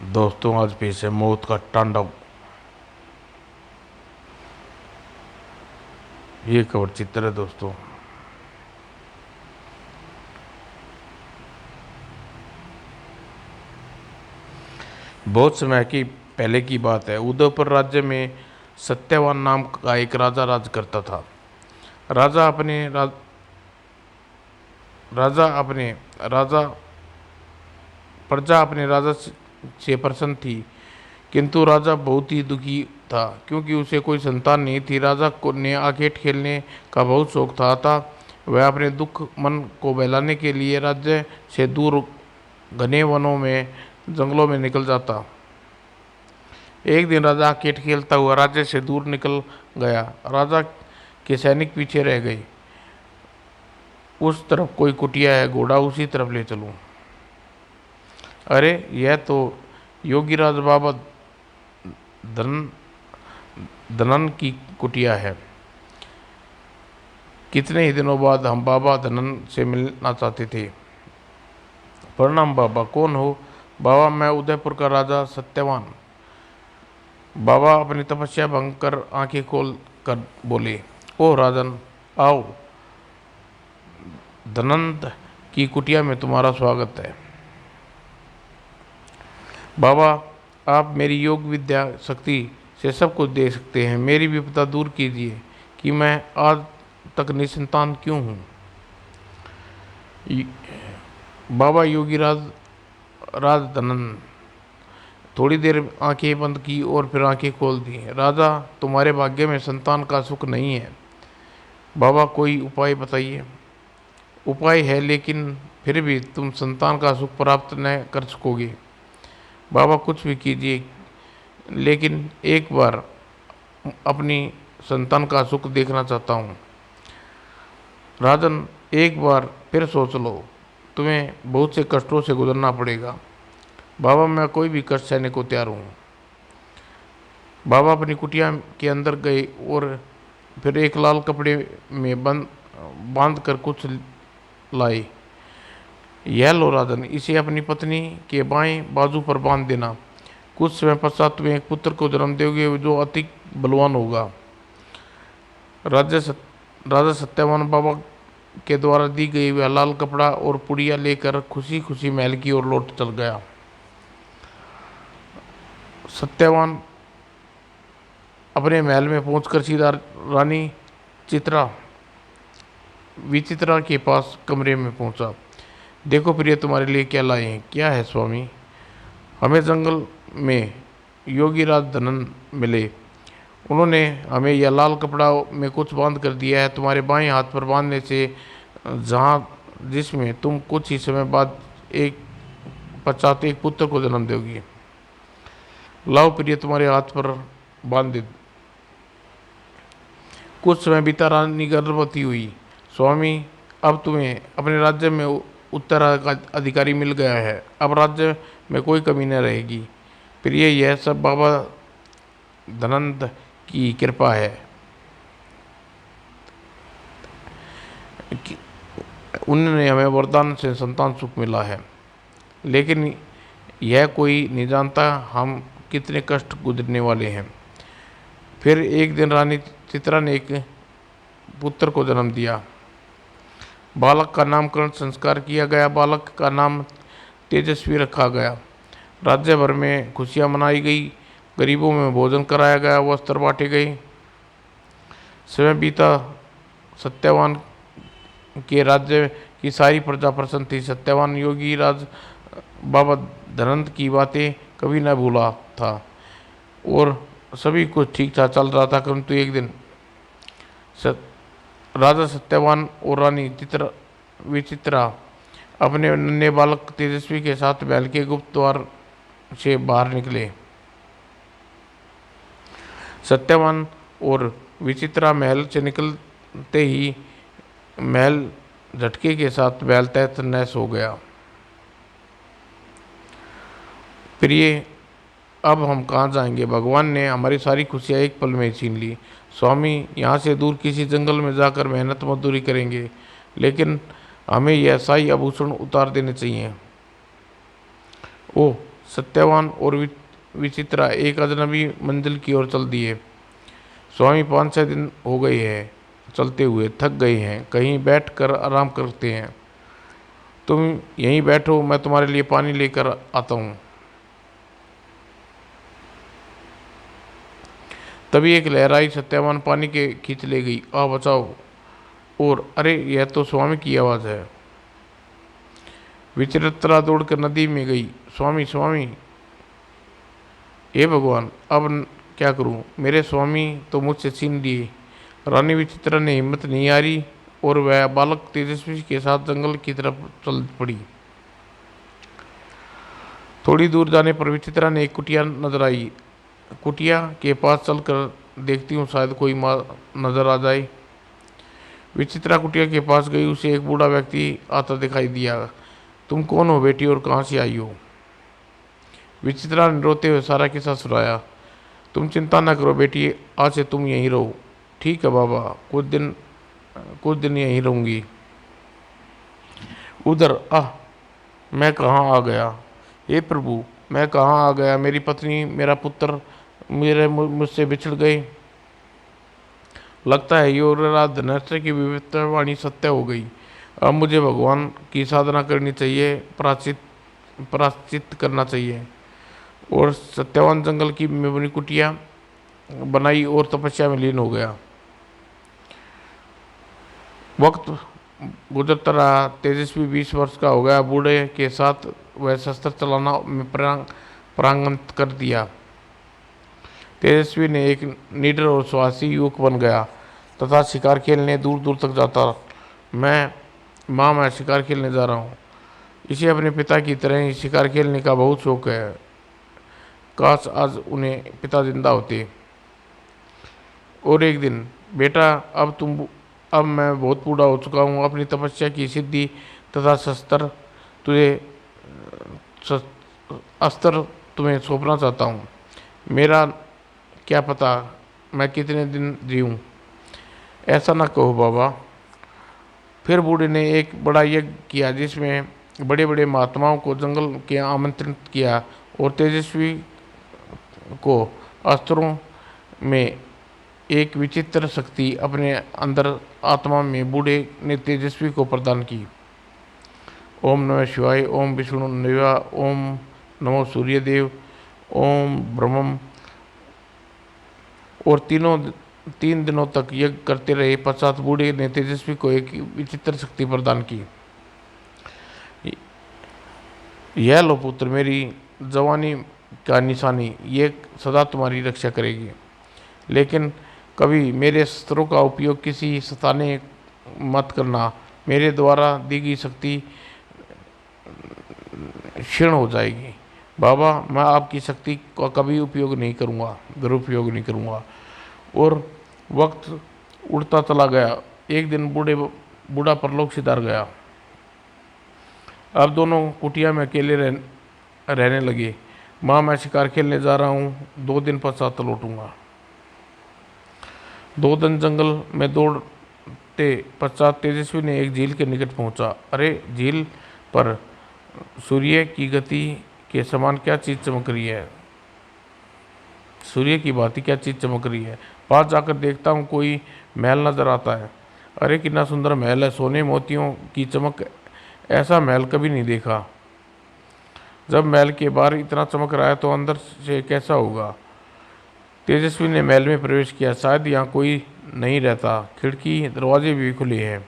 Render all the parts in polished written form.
दोस्तों, आज फिर से मौत का तांडव। ये कवर चित्र है दोस्तों। बहुत समय की पहले की बात है। उदयपुर राज्य में सत्यवान नाम का एक राजा राज करता था। राजा अपने रा, राजा अपने राजा प्रजा अपने राजा से प्रसन्न थी, किंतु राजा बहुत ही दुखी था क्योंकि उसे कोई संतान नहीं थी। राजा को ने आखेट खेलने का बहुत शौक था, अतः वह अपने दुख मन को बहलाने के लिए राज्य से दूर घने वनों में, जंगलों में निकल जाता। एक दिन राजा आखेट खेलता हुआ राज्य से दूर निकल गया। राजा के सैनिक पीछे रह गए। उस तरफ कोई कुटिया है, घोड़ा उसी तरफ ले चलूं। अरे, यह तो योगीराज बाबा धन धनन की कुटिया है। कितने ही दिनों बाद हम बाबा धनन से मिलना चाहते थे। प्रणाम बाबा, कौन हो? बाबा, मैं उदयपुर का राजा सत्यवान। बाबा अपनी तपस्या भंग कर आंखें खोल कर बोले, ओह राजन, आओ। धनंत की कुटिया में तुम्हारा स्वागत है। बाबा, आप मेरी योग विद्या शक्ति से सब कुछ दे सकते हैं। मेरी विपदा दूर कीजिए कि मैं आज तक निसंतान क्यों हूँ। बाबा योगीराज राज धनन थोड़ी देर आंखें बंद की और फिर आंखें खोल दी। राजा, तुम्हारे भाग्य में संतान का सुख नहीं है। बाबा, कोई उपाय बताइए। उपाय है, लेकिन फिर भी तुम संतान का सुख प्राप्त न कर सकोगे। बाबा, कुछ भी कीजिए, लेकिन एक बार अपनी संतान का सुख देखना चाहता हूँ। राजन, एक बार फिर सोच लो, तुम्हें बहुत से कष्टों से गुजरना पड़ेगा। बाबा, मैं कोई भी कष्ट सहने को तैयार हूँ। बाबा अपनी कुटिया के अंदर गए और फिर एक लाल कपड़े में बांध कर कुछ लाए। यह लो राजन, इसे अपनी पत्नी के बाएं बाजू पर बांध देना। कुछ समय पश्चात तुम्हें एक पुत्र को जन्म दोगे जो अति बलवान होगा। राजा सत, राजा सत्यवान बाबा के द्वारा दी गई वह लाल कपड़ा और पुड़िया लेकर खुशी खुशी महल की ओर लौट चल गया। सत्यवान अपने महल में पहुंचकर सीधा रानी चित्रा विचित्रा के पास कमरे में पहुंचा। देखो प्रिय, तुम्हारे लिए क्या लाए हैं। क्या है स्वामी? हमें जंगल में योगीराज धनन मिले। उन्होंने हमें यह लाल कपड़ा में कुछ बांध कर दिया है। तुम्हारे बाएं हाथ पर बांधने से जहाँ जिसमें तुम कुछ ही समय बाद एक पश्चात एक पुत्र को जन्म दोगी। लाओ प्रिय, तुम्हारे हाथ पर बांध दे। कुछ समय बीता, रानी गर्भवती हुई। स्वामी, अब तुम्हें अपने राज्य में उत्तराधिकारी मिल गया है। अब राज्य में कोई कमी न रहेगी। प्रिय, यह सब बाबा धनंद की कृपा है कि उन्होंने हमें वरदान से संतान सुख मिला है। लेकिन यह कोई नहीं जानता हम कितने कष्ट गुजरने वाले हैं। फिर एक दिन रानी चित्रा ने एक पुत्र को जन्म दिया। बालक का नामकरण संस्कार किया गया। बालक का नाम तेजस्वी रखा गया। राज्य भर में खुशियां मनाई गई। गरीबों में भोजन कराया गया, वस्त्र बांटे गए। समय बीता, सत्यवान के राज्य की सारी प्रजा प्रसन्न थी। सत्यवान योगी राज बाबा धनंत की बातें कभी न भूला था और सभी कुछ ठीक ठाक चल रहा था। परंतु एक दिन राजा सत्यवान और रानी विचित्रा अपने नन्हे बालक तेजस्वी के साथ महल के गुप्त द्वार से बाहर निकले। सत्यवान और विचित्रा महल से निकलते ही महल झटके के साथ महल तहस नहस हो गया। प्रिय, अब हम कहाँ जाएंगे? भगवान ने हमारी सारी खुशियाँ एक पल में छीन ली। स्वामी, यहाँ से दूर किसी जंगल में जाकर मेहनत मजदूरी करेंगे, लेकिन हमें यह शाही आभूषण उतार देने चाहिए। ओह, सत्यवान और विचित्रा एक अजनबी मंजिल की ओर चल दिए। स्वामी 5-6 दिन हो गए हैं चलते हुए, थक गए हैं, कहीं बैठ कर आराम करते हैं। तुम यहीं बैठो, मैं तुम्हारे लिए पानी लेकर आता हूँ। तभी एक लहराई सत्यवान पानी के खींच ले गई। आ बचाओ। और अरे, यह तो स्वामी की आवाज़ है। विचित्रा दौड़कर नदी में गई। स्वामी स्वामी, हे भगवान, अब क्या करूं? मेरे स्वामी तो मुझसे छीन लिए। रानी विचित्रा ने हिम्मत नहीं हारी और वह बालक तेजस्वी के साथ जंगल की तरफ चल पड़ी। थोड़ी दूर जाने पर विचित्रा ने एक कुटिया नजर आई। कुटिया के पास चलकर देखती हूँ, शायद कोई माँ नजर आ जाए। विचित्रा कुटिया के पास गई। उसे एक बूढ़ा व्यक्ति आता दिखाई दिया। तुम कौन हो बेटी और कहाँ से आई हो? विचित्रा ने रोते हुए सारा किस्सा सुनाया। तुम चिंता न करो बेटी, आज से तुम यहीं रहो। ठीक है बाबा, कुछ दिन यहीं रहूंगी। उधर मैं कहाँ आ गया? हे प्रभु, मैं कहाँ आ गया? मेरी पत्नी, मेरा पुत्र मुझसे बिछड़ गए। लगता है युवराज धनश्री की विविधवाणी सत्य हो गई। अब मुझे भगवान की साधना करनी चाहिए, प्रायश्चित करना चाहिए। और सत्यवान जंगल की में बनी कुटिया बनाई और तपस्या में लीन हो गया। वक्त गुजरता रहा। तेजस्वी 20 वर्ष का हो गया। बूढ़े के साथ वह शस्त्र चलाना में प्रांगत कर दिया। तेजस्वी ने एक निडर और साहसी युवक बन गया तथा शिकार खेलने दूर दूर तक जाता। मैं शिकार खेलने जा रहा हूँ। इसे अपने पिता की तरह ही शिकार खेलने का बहुत शौक है। काश आज उन्हें पिता जिंदा होते। और एक दिन, बेटा, अब मैं बहुत बूढ़ा हो चुका हूँ। अपनी तपस्या की सिद्धि तथा तुझे अस्त्र तुम्हें सौंपना चाहता हूँ। मेरा क्या पता मैं कितने दिन जीऊँ। ऐसा ना कहो बाबा। फिर बूढ़े ने एक बड़ा यज्ञ किया जिसमें बड़े बड़े महात्माओं को जंगल के आमंत्रित किया और तेजस्वी को अस्त्रों में एक विचित्र शक्ति अपने अंदर आत्मा में बूढ़े ने तेजस्वी को प्रदान की। ओम नमः शिवाय, ओम विष्णु देवा, ओम नमो सूर्यदेव, ओम ब्रह्मम। और 3 दिनों तक यज्ञ करते रहे। पश्चात बूढ़े ने तेजस्वी को एक विचित्र शक्ति प्रदान की। यह लो पुत्र, मेरी जवानी का निशानी, ये सदा तुम्हारी रक्षा करेगी। लेकिन कभी मेरे शस्त्रों का उपयोग किसी सताने मत करना। मेरे द्वारा दी गई शक्ति क्षीण हो जाएगी। बाबा, मैं आपकी शक्ति का कभी उपयोग नहीं करूँगा, दुरुपयोग नहीं करूँगा। और वक्त उड़ता चला गया। एक दिन बूढ़ा परलोक सिधार गया। अब दोनों कुटिया में अकेले रहने लगे। माँ, मैं शिकार खेलने जा रहा हूँ, 2 दिन पश्चात लौटूंगा। 2 दिन जंगल में दौड़ते पश्चात तेजस्वी ने एक झील के निकट पहुंचा। अरे, झील पर सूर्य की गति के समान क्या चीज़ चमक रही है? सूर्य की भांति क्या चीज़ चमक रही है? पास जाकर देखता हूँ, कोई महल नजर आता है। अरे, कितना सुंदर महल है, सोने मोतियों की चमक। ऐसा महल कभी नहीं देखा। जब महल के बाहर इतना चमक रहा है तो अंदर से कैसा होगा? तेजस्वी ने महल में प्रवेश किया। शायद यहाँ कोई नहीं रहता। खिड़की दरवाजे भी खुले हैं।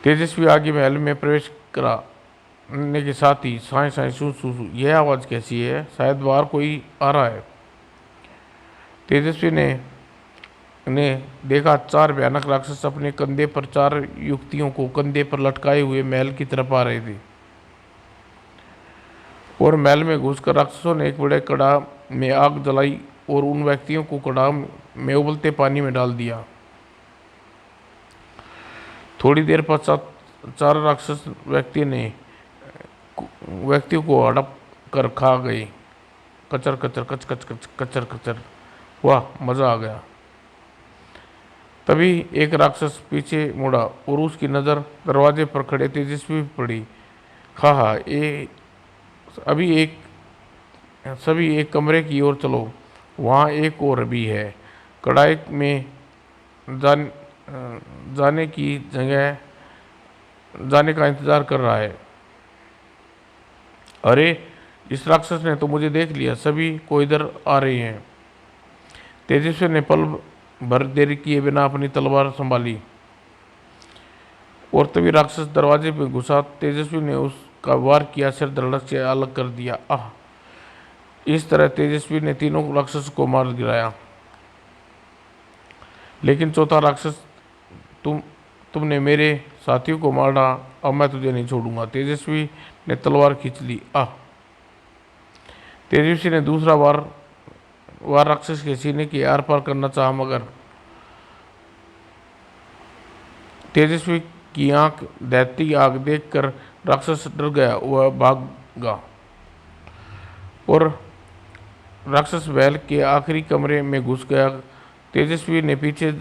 तेजस्वी आगे महल में प्रवेश करने के साथ ही साए साए सू सू सू, यह आवाज़ कैसी है? शायद बाहर कोई आ रहा है। तेजस्वी ने देखा 4 भयानक राक्षस अपने कंधे पर 4 युवतियों को कंधे पर लटकाए हुए महल की तरफ आ रहे थे। और महल में घुसकर राक्षसों ने एक बड़े कड़ा में आग जलाई और उन व्यक्तियों को कड़ा में उबलते पानी में डाल दिया। थोड़ी देर पश्चात 4 राक्षस व्यक्तियों को हड़प कर खा गए। कचर कचर कच कच कच कचर कचर। वाह, मजा आ गया। तभी एक राक्षस पीछे मुड़ा और उसकी नज़र दरवाजे पर खड़े तेजस्वी पड़ी। हा, ये अभी एक सभी एक कमरे की ओर चलो, वहाँ एक और भी है, कढ़ाई में जान जाने की जगह जाने का इंतजार कर रहा है। अरे, इस राक्षस ने तो मुझे देख लिया, सभी को इधर आ रहे हैं। तेजस्वी ने पल भर देरी किए बिना अपनी तलवार संभाली और तभी राक्षस दरवाजे में घुसा। तेजस्वी ने उसका वार किया, सिर धड़क से अलग कर दिया। आह! इस तरह तेजस्वी ने तीनों राक्षस को मार गिराया। लेकिन चौथा राक्षस, तुमने मेरे साथियों को मारा, अब मैं तुझे नहीं छोड़ूंगा। तेजस्वी ने तलवार खींच ली। आह! तेजस्वी ने दूसरा वार राक्षस के सीने के आर पार करना चाहा, मगर तेजस्वी की आंख दहती आग देखकर राक्षस डर गया, वह भागा और राक्षस महल के आखिरी कमरे में घुस गया। तेजस्वी ने पीछे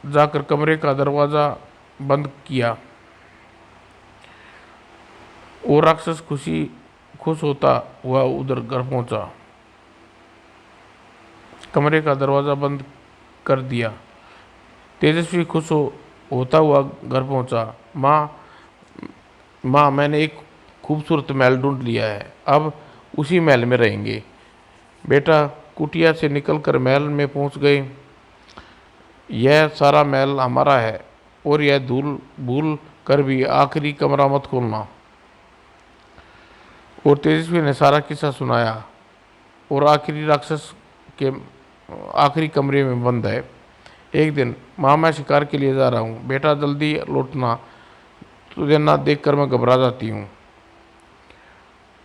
जाकर कमरे का दरवाजा बंद किया और राक्षस खुश होता हुआ उधर घर पहुंचा। कमरे का दरवाजा बंद कर दिया। तेजस्वी होता हुआ घर पहुंचा। माँ, मैंने एक खूबसूरत महल ढूंढ लिया है, अब उसी महल में रहेंगे। बेटा कुटिया से निकलकर महल में पहुंच गए। यह सारा महल हमारा है और यह भूल कर भी आखिरी कमरा मत खोलना। और तेजस्वी ने सारा किस्सा सुनाया और आखिरी राक्षस के आखिरी कमरे में बंद है। एक दिन, माँ, मैं शिकार के लिए जा रहा हूँ, बेटा जल्दी लौटना, तुझे ना देखकर मैं घबरा जाती हूँ।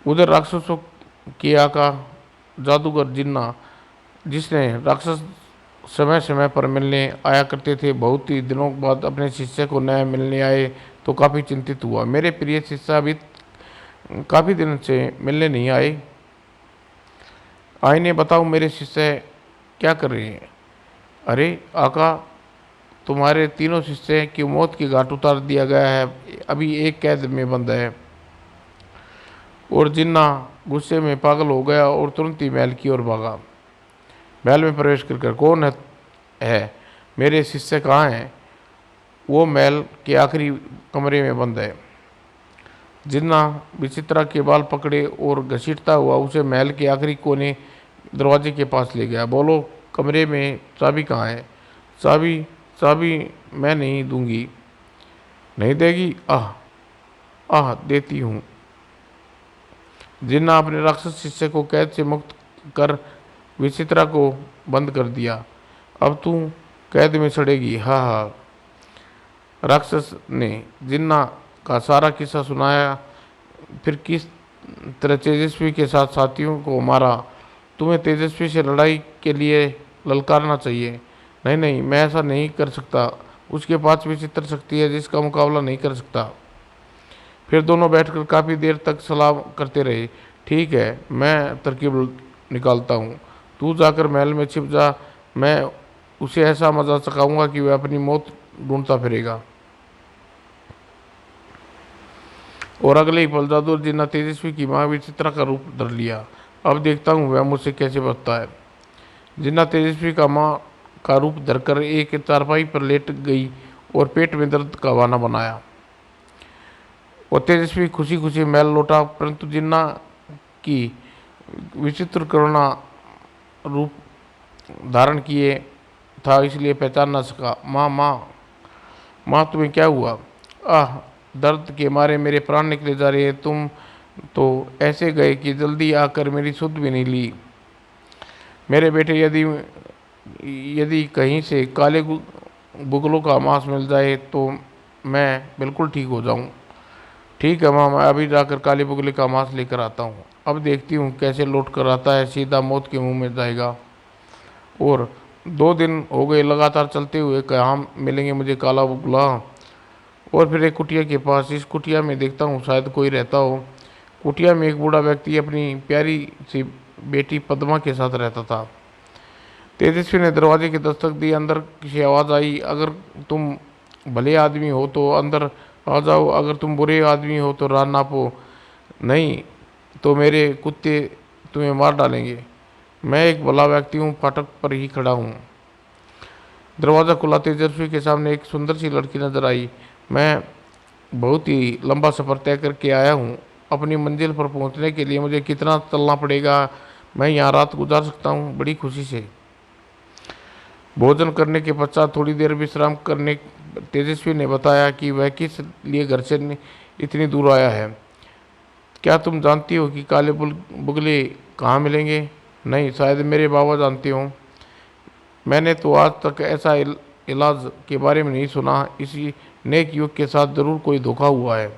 उधर राक्षसों के आका जादूगर जिन्ना, जिसने राक्षस समय समय पर मिलने आया करते थे, बहुत ही दिनों बाद अपने शिष्य को नया मिलने आए तो काफ़ी चिंतित हुआ। मेरे प्रिय शिष्य अभी काफ़ी दिन से मिलने नहीं आए, आईने बताओ मेरे शिष्य क्या कर रहे हैं। अरे आका, तुम्हारे तीनों शिष्य की मौत की घाट उतार दिया गया है, अभी एक कैद में बंद है। और जिन्ना गुस्से में पागल हो गया और तुरंत ही महल की ओर भागा। महल में प्रवेश कर कौन है, मेरे शिष्य कहाँ हैं? वो महल के आखिरी कमरे में बंद है। जिन्ना विचित्रा के बाल पकड़े और घसीटता हुआ उसे महल के आखिरी कोने दरवाजे के पास ले गया। बोलो, कमरे में चाबी कहाँ है? चाबी चाबी मैं नहीं दूंगी। नहीं देगी? आह आह, देती हूँ। जिन्ना अपने राक्षस शिष्य को कैद से मुक्त कर विचित्रा को बंद कर दिया। अब तू कैद में सड़ेगी। हाँ हाँ। राक्षस ने जिन्ना का सारा किस्सा सुनाया, फिर किस तरह तेजस्वी के साथ साथियों को मारा। तुम्हें तेजस्वी से लड़ाई के लिए ललकारना चाहिए। नहीं नहीं, मैं ऐसा नहीं कर सकता, उसके पास विचित्र शक्ति है जिसका मुकाबला नहीं कर सकता। फिर दोनों बैठकर काफ़ी देर तक सलाह करते रहे। ठीक है, मैं तरकीब निकालता हूँ, तू जाकर महल में छिप जा, मैं उसे ऐसा मजा चखाऊंगा कि वह अपनी मौत ढूंढता फिरेगा। और अगले ही पल जादूगर जिन्ना तेजस्वी की माँ विचित्रा का रूप धर लिया। अब देखता हूँ वह मुझसे कैसे बचता है। जिन्ना तेजस्वी का माँ का रूप धरकर एक चारपाई पर लेट गई और पेट में दर्द का बहाना बनाया। और तेजस्वी खुशी खुशी महल लौटा, परंतु जिन्ना की विचित्र करुणा रूप धारण किए था, इसलिए पहचान न सका। माँ माँ माँ, तुम्हें क्या हुआ? आह, दर्द के मारे मेरे प्राण निकले जा रहे हैं। तुम तो ऐसे गए कि जल्दी आकर मेरी सुध भी नहीं ली। मेरे बेटे, यदि यदि कहीं से काले बुगलों का मांस मिल जाए तो मैं बिल्कुल ठीक हो जाऊं। ठीक है माँ, मैं अभी जाकर काले बुगले का मांस लेकर आता हूँ। अब देखती हूँ कैसे लौट कर आता है, सीधा मौत के मुंह में जाएगा। और 2 दिन हो गए लगातार चलते हुए, कहाँ मिलेंगे मुझे काला बुगला। और फिर एक कुटिया के पास, इस कुटिया में देखता हूँ शायद कोई रहता हो। कुटिया में एक बूढ़ा व्यक्ति अपनी प्यारी सी बेटी पद्मा के साथ रहता था। तेजस्वी ने दरवाजे की दस्तक दी। अंदर किसी आवाज़ आई, अगर तुम भले आदमी हो तो अंदर आ जाओ, अगर तुम बुरे आदमी हो तो राह नापो। नहीं, तो मेरे कुत्ते तुम्हें मार डालेंगे। मैं एक भला व्यक्ति हूँ, फाटक पर ही खड़ा हूँ। दरवाज़ा खुला, तेजस्वी के सामने एक सुंदर सी लड़की नजर आई। मैं बहुत ही लंबा सफ़र तय करके आया हूँ। अपनी मंजिल पर पहुँचने के लिए मुझे कितना चलना पड़ेगा? मैं यहाँ रात गुजार सकता हूँ? बड़ी खुशी से भोजन करने के पश्चात थोड़ी देर विश्राम करने तेजस्वी ने बताया कि वह किस लिए घर से इतनी दूर आया है। क्या तुम जानती हो कि काले बुगले कहाँ मिलेंगे? नहीं, शायद मेरे बाबा जानते हो। मैंने तो आज तक ऐसा इलाज के बारे में नहीं सुना। इसी नेक युग के साथ जरूर कोई धोखा हुआ है।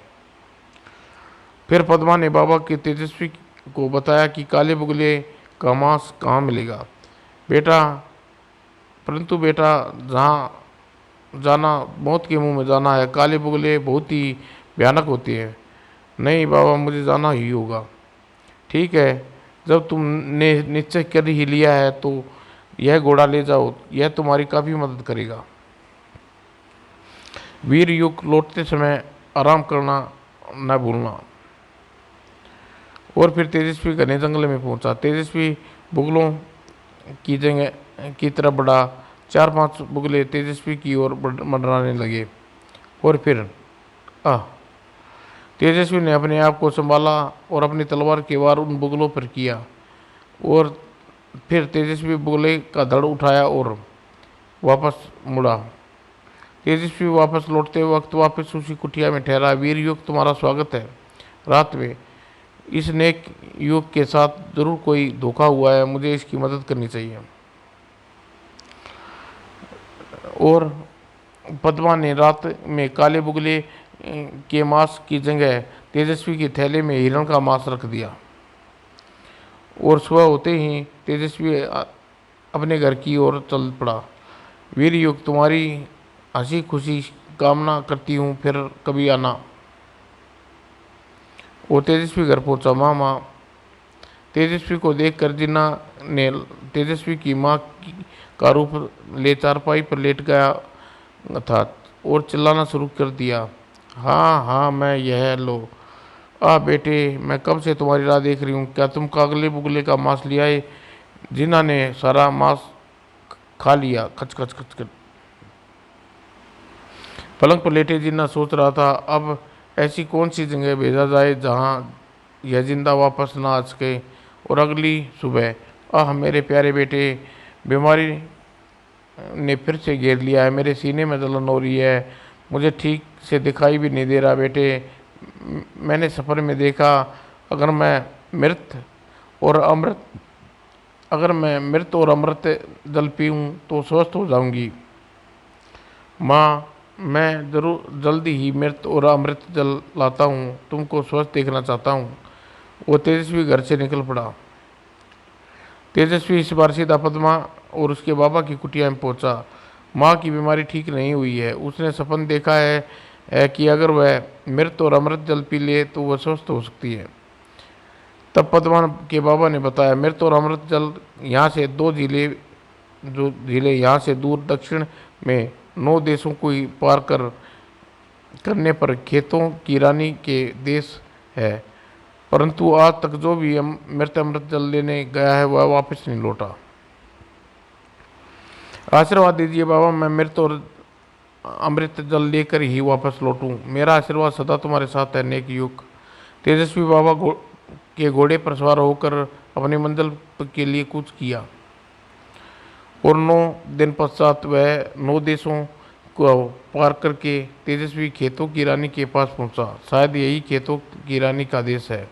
फिर पद्मा ने बाबा के तेजस्वी को बताया कि काले बुगले का मांस कहाँ मिलेगा। बेटा, परंतु बेटा, जहाँ जाना मौत के मुंह में जाना है। काले बुगले बहुत ही भयानक होते हैं। नहीं बाबा, मुझे जाना ही होगा। ठीक है, जब तुमने निश्चय कर ही लिया है तो यह घोड़ा ले जाओ, यह तुम्हारी काफ़ी मदद करेगा। वीर युग लौटते समय आराम करना न भूलना। और फिर तेजस्वी घने जंगल में पहुंचा। तेजस्वी बुगलों की जगह की तरफ बढ़ा। 4-5 बुगले तेजस्वी की ओर मंडराने लगे। और फिर आह, तेजस्वी ने अपने आप को संभाला और अपनी तलवार के वार उन बुगलों पर किया। और फिर तेजस्वी बुगले का धड़ उठाया और वापस मुड़ा। तेजस्वी वापस लौटते वक्त वापस उसी कुटिया में ठहरा। वीर युग, तुम्हारा स्वागत है। रात में इस नेक युग के साथ जरूर कोई धोखा हुआ है। मुझे इसकी मदद करनी चाहिए। और पद्मा ने रात में काले बुगले के मांस की जगह तेजस्वी के थैले में हिरण का मांस रख दिया। और सुबह होते ही तेजस्वी अपने घर की ओर चल पड़ा। वीर युग, तुम्हारी हंसी खुशी कामना करती हूँ, फिर कभी आना। वो तेजस्वी घर पहुंचा। माँ, तेजस्वी को देखकर जिन्ना ने तेजस्वी की माँ का रूप ले चारपाई पर लेट गया था और चिल्लाना शुरू कर दिया। हाँ हाँ, मैं यह लो। बेटे, मैं कब से तुम्हारी राह देख रही हूँ। क्या तुम कागले बुगले का मांस लिया है? जिन्ना ने सारा मांस खा लिया। खच खच खच खच। पलंग पर लेटे जिन्ना सोच रहा था, अब ऐसी कौन सी जगह भेजा जाए जहाँ यह जिंदा वापस ना आ सके। और अगली सुबह, मेरे प्यारे बेटे, बीमारी ने फिर से घेर लिया है। मेरे सीने में जलन हो रही है। मुझे ठीक से दिखाई भी नहीं दे रहा। बेटे, मैंने सफ़र में देखा, अगर मैं मृत और अमृत अगर मैं मृत और अमृत जल पीऊँ तो स्वस्थ हो जाऊंगी। माँ, मैं जरूर जल्दी ही मृत और अमृत जल लाता हूँ। तुमको स्वस्थ देखना चाहता हूँ। वो तेजस्वी घर से निकल पड़ा। तेजस्वी इस बार सीधा पद्मा और उसके बाबा की कुटिया में पहुंचा। माँ की बीमारी ठीक नहीं हुई है। उसने सपन देखा है कि अगर वह मृत और अमृत जल पी ले तो वह स्वस्थ हो सकती है। तब पद्मा के बाबा ने बताया, मृत और अमृत जल यहाँ से 2 झीलें यहाँ से दूर दक्षिण में 9 देशों को ही पार करने पर खेतों की रानी के देश है। परंतु आज तक जो भी मृत अमृत जल लेने गया है वह वापस नहीं लौटा। आशीर्वाद दीजिए बाबा, मैं मृत और अमृत जल लेकर ही वापस लौटूं। मेरा आशीर्वाद सदा तुम्हारे साथ है नेक युग। तेजस्वी बाबा के घोड़े पर सवार होकर अपनी मंजिल के लिए कूच किया। और 9 दिन पश्चात वह 9 देशों को पार करके तेजस्वी खेतों की रानी के पास पहुंचा। शायद यही खेतों की रानी का देश है।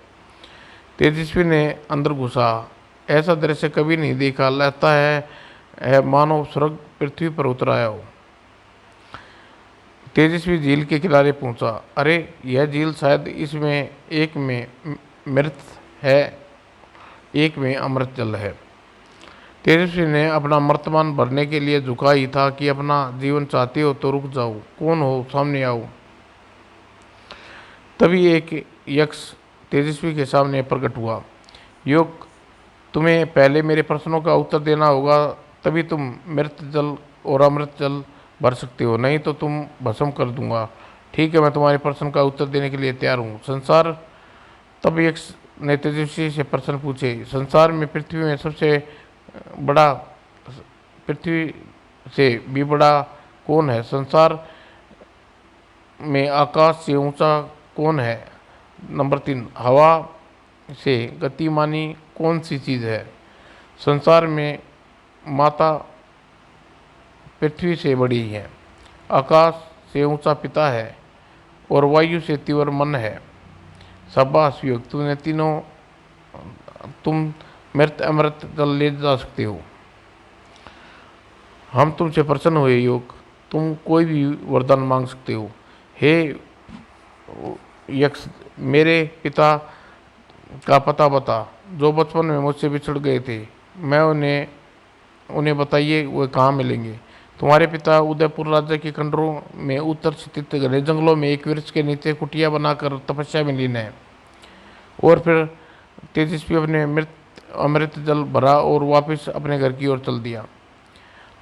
तेजस्वी ने अंदर घुसा। ऐसा दृश्य कभी नहीं देखा। लगता है मानो स्वर्ग पृथ्वी पर उतर आया हो। तेजस्वी झील के किनारे पहुंचा। अरे, यह झील शायद इसमें एक में मृत है, एक में अमृत जल है। तेजस्वी ने अपना वर्तमान भरने के लिए झुका ही था कि अपना जीवन चाहते हो तो रुक जाओ। कौन हो, सामने आओ। तभी एक यक्ष तेजस्वी के सामने प्रकट हुआ। युग, तुम्हें पहले मेरे प्रश्नों का उत्तर देना होगा, तभी तुम मृत जल और अमृत जल भर सकते हो, नहीं तो तुम भस्म कर दूंगा। ठीक है, मैं तुम्हारे प्रश्न का उत्तर देने के लिए तैयार हूँ। संसार तब यक्ष ने तेजस्वी से प्रश्न पूछे। संसार में पृथ्वी में सबसे बड़ा, पृथ्वी से भी बड़ा कौन है? संसार में आकाश से ऊंचा कौन है? नंबर 3, हवा से गतिमानी कौन सी चीज़ है? संसार में माता पृथ्वी से बड़ी है, आकाश से ऊंचा पिता है और वायु से तीव्र मन है। शाबाश योग, तुमने तीनों, तुम मृत अमृत जल ले जा सकते हो। हम तुमसे प्रसन्न हुए योग, तुम कोई भी वरदान मांग सकते हो। हे यक्ष, मेरे पिता का पता बता, जो बचपन में मुझसे बिछड़ गए थे। मैं उन्हें बताइए वे कहाँ मिलेंगे। तुम्हारे पिता उदयपुर राज्य के खंडरों में उत्तर स्थित घने जंगलों में एक वृक्ष के नीचे कुटिया बनाकर तपस्या में लीन है। और फिर तेजस्वी अपने मृत अमृत जल भरा और वापस अपने घर की ओर चल दिया।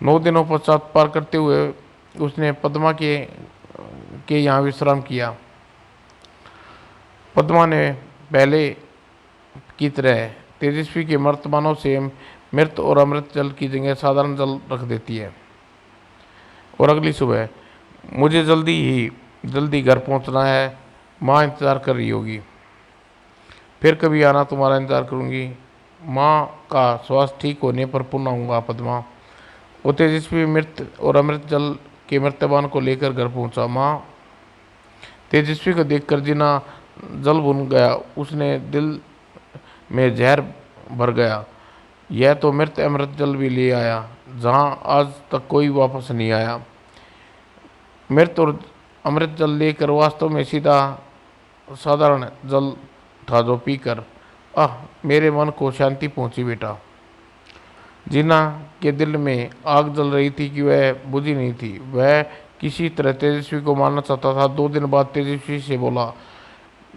9 दिनों पश्चात पार करते हुए उसने पद्मा के यहाँ विश्राम किया। पद्मा ने पहले की तरह तेजस्वी के मर्तमानों से मृत और अमृत जल की जगह साधारण जल रख देती है। और अगली सुबह, मुझे जल्दी घर पहुंचना है, माँ इंतज़ार कर रही होगी। फिर कभी आना, तुम्हारा इंतज़ार करूंगी। माँ का स्वास्थ्य ठीक होने पर पुनः आऊँगा पद्मा। वो तेजस्वी मृत और अमृत जल के मृत्यवान को लेकर घर पहुंचा। माँ तेजस्वी को देखकर जीना जल भुन गया, उसने दिल में जहर भर गया। यह तो मृत अमृत जल भी ले आया, जहाँ आज तक कोई वापस नहीं आया। मृत और अमृत जल लेकर वास्तव में सीधा साधारण जल था जो पीकर मेरे मन को शांति पहुंची बेटा। जीना के दिल में आग जल रही थी कि वह बुझी नहीं थी। वह किसी तरह तेजस्वी को मारना चाहता था। 2 दिन बाद तेजस्वी से बोला,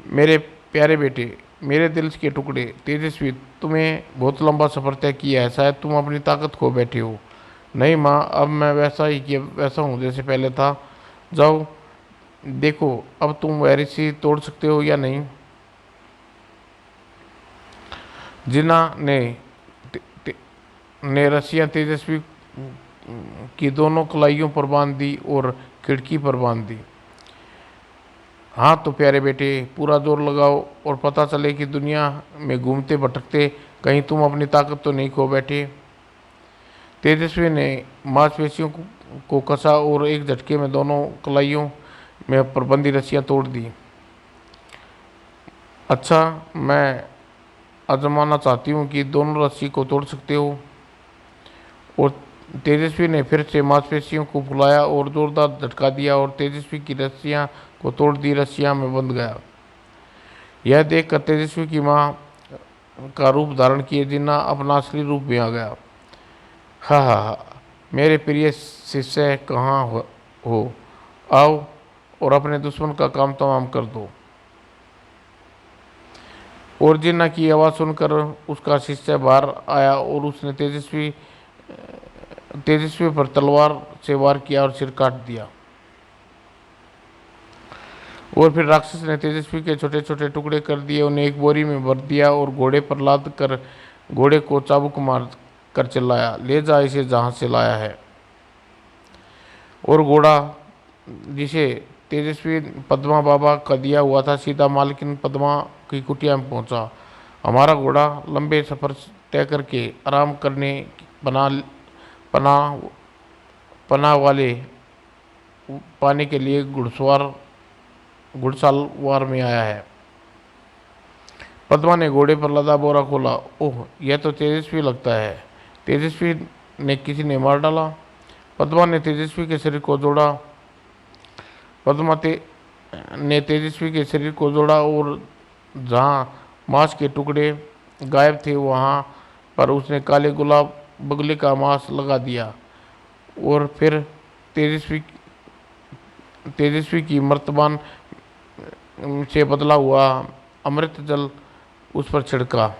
मेरे प्यारे बेटे, मेरे दिल के टुकड़े, तेजस्वी, तुम्हें बहुत लंबा सफ़र तय किया है, शायद तुम अपनी ताकत खो बैठे हो। नहीं माँ, अब मैं वैसा हूँ जैसे पहले था। जाओ देखो अब तुम वह ऋषि तोड़ सकते हो या नहीं। जिना ने रस्सियाँ तेजस्वी की दोनों कलाइयों पर बांध दी और खिड़की पर बांध दी। हाँ तो प्यारे बेटे, पूरा जोर लगाओ और पता चले कि दुनिया में घूमते भटकते कहीं तुम अपनी ताकत तो नहीं खो बैठे। तेजस्वी ने मांसपेशियों को कसा और एक झटके में दोनों कलाइयों में परबंदी रस्सियाँ तोड़ दी। अच्छा, मैं आजमाना चाहती हूँ कि दोनों रस्सी को तोड़ सकते हो। और तेजस्वी ने फिर से मांसपेशियों को फुलाया और जोरदार झटका दिया और तेजस्वी की रस्सियाँ को तोड़ दी। रस्सियाँ में बंध गया। यह देखकर तेजस्वी की माँ का रूप धारण किए जिन्ना अपना असली रूप में आ गया। हा, मेरे प्रिय शिष्य कहाँ हो, आओ और अपने दुश्मन का काम तमाम कर दो। और जिन्ना की आवाज़ सुनकर उसका शिष्य बाहर आया और उसने तेजस्वी पर तलवार से वार किया और सिर काट दिया। और फिर राक्षस ने तेजस्वी के छोटे छोटे टुकड़े कर दिए, उन्हें एक बोरी में भर दिया और घोड़े पर लाद कर घोड़े को चाबुक मार कर चिल्लाया, ले जा इसे जहाँ से लाया है। और घोड़ा जिसे तेजस्वी पद्मा बाबा का दिया हुआ था सीधा मालकिन पद्मा की कुटिया में पहुंचा। हमारा घोड़ा लंबे सफ़र तय करके आराम करने पनाह वाले पाने के लिए घुड़सालवार में आया है। पद्मा ने घोड़े पर लदा बोरा खोला। ओह, यह तो तेजस्वी लगता है। तेजस्वी ने किसी ने मार डाला। पद्मा ने तेजस्वी के शरीर को जोड़ा। ने तेजस्वी के शरीर को जोड़ा और जहाँ मांस के टुकड़े गायब थे वहाँ पर उसने काले गुलाब बगुले का मांस लगा दिया। और फिर तेजस्वी की मर्तबान से बदला हुआ अमृत जल उस पर छिड़का।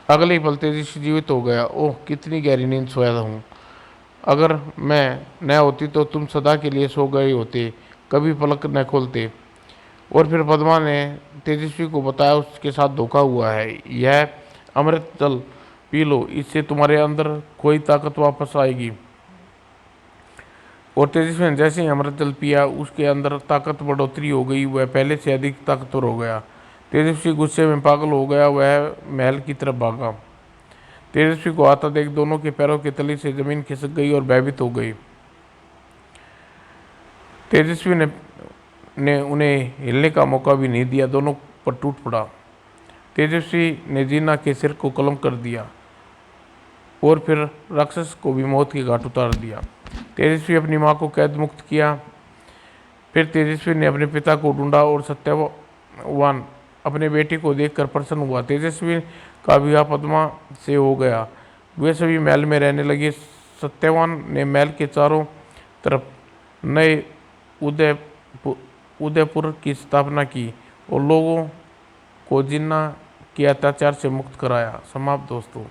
अगले ही पल तेजस्वी जीवित हो गया। ओह, कितनी गहरी नींद सोया हूँ। अगर मैं न होती तो तुम सदा के लिए सो गए होते, कभी पलक न खोलते। और फिर पद्मा ने तेजस्वी को बताया उसके साथ धोखा हुआ है, यह अमृत जल पी लो, इससे तुम्हारे अंदर कोई ताकत वापस आएगी। और तेजस्वी ने जैसे ही अमृत जल पिया उसके अंदर ताकत बढ़ोतरी हो गई, वह पहले से अधिक ताकतवर हो गया। तेजस्वी गुस्से में पागल हो गया, वह महल की तरफ भागा। तेजस्वी को आता देख दोनों के पैरों के तले से जमीन खिसक गई और भयभीत हो गई। तेजस्वी ने उन्हें हिलने का मौका भी नहीं दिया, दोनों पर टूट पड़ा। तेजस्वी ने जीना के सिर को कलम कर दिया और फिर राक्षस को भी मौत के घाट उतार दिया। तेजस्वी अपनी माँ को कैद मुक्त किया। फिर तेजस्वी ने अपने पिता को ढूंढा और सत्यवान अपने बेटे को देखकर प्रसन्न हुआ। तेजस्वी का विवाह पद्मा से हो गया। वे सभी महल में रहने लगे। सत्यवान ने महल के चारों तरफ नए उदयपुर की स्थापना की और लोगों को जिन्ना के अत्याचार से मुक्त कराया। समाप्त दोस्तों।